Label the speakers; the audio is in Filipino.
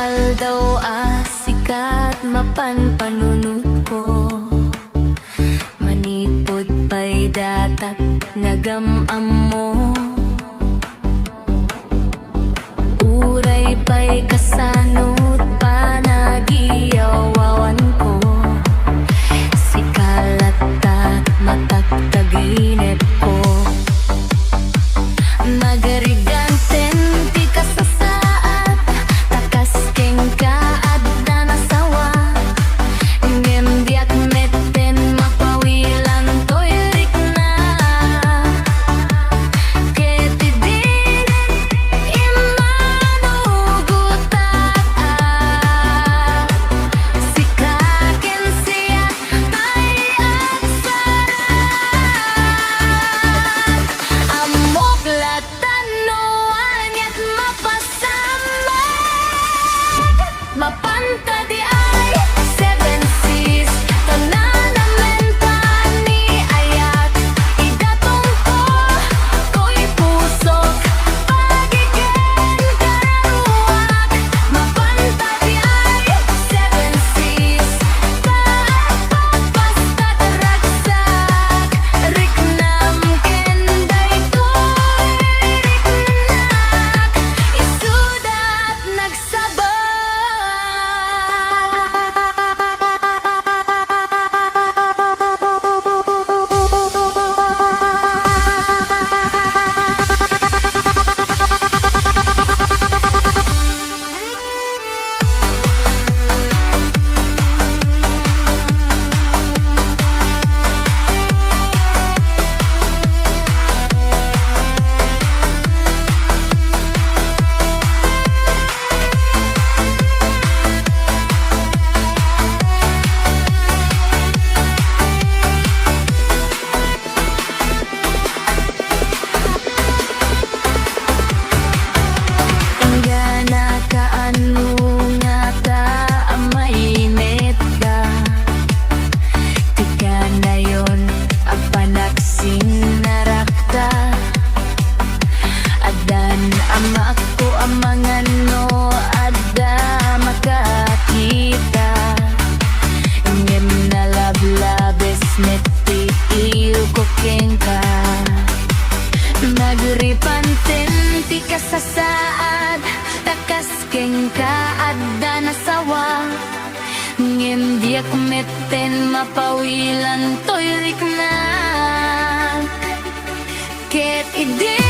Speaker 1: Aldaw sikat mapan panunod ko, manipod pa'y datat nagamam mo, uray pa'y kasanot panagiyawawan ko, sikalatat matagtaginip ko, magariganten ti kasasa mapanta di ay seven seas, tananamen ni ayat, idatong ko, ko'y pusok, pagigen kararuak, mapanta di ay seven seas, papapas tataragsak, riknam kenday ko'y riknanak, isudat nagsabay. Magripanten ti kasasaad, takas keng kaadda nasawa, ngem diak metten mapawilan toy rikna, ket ide.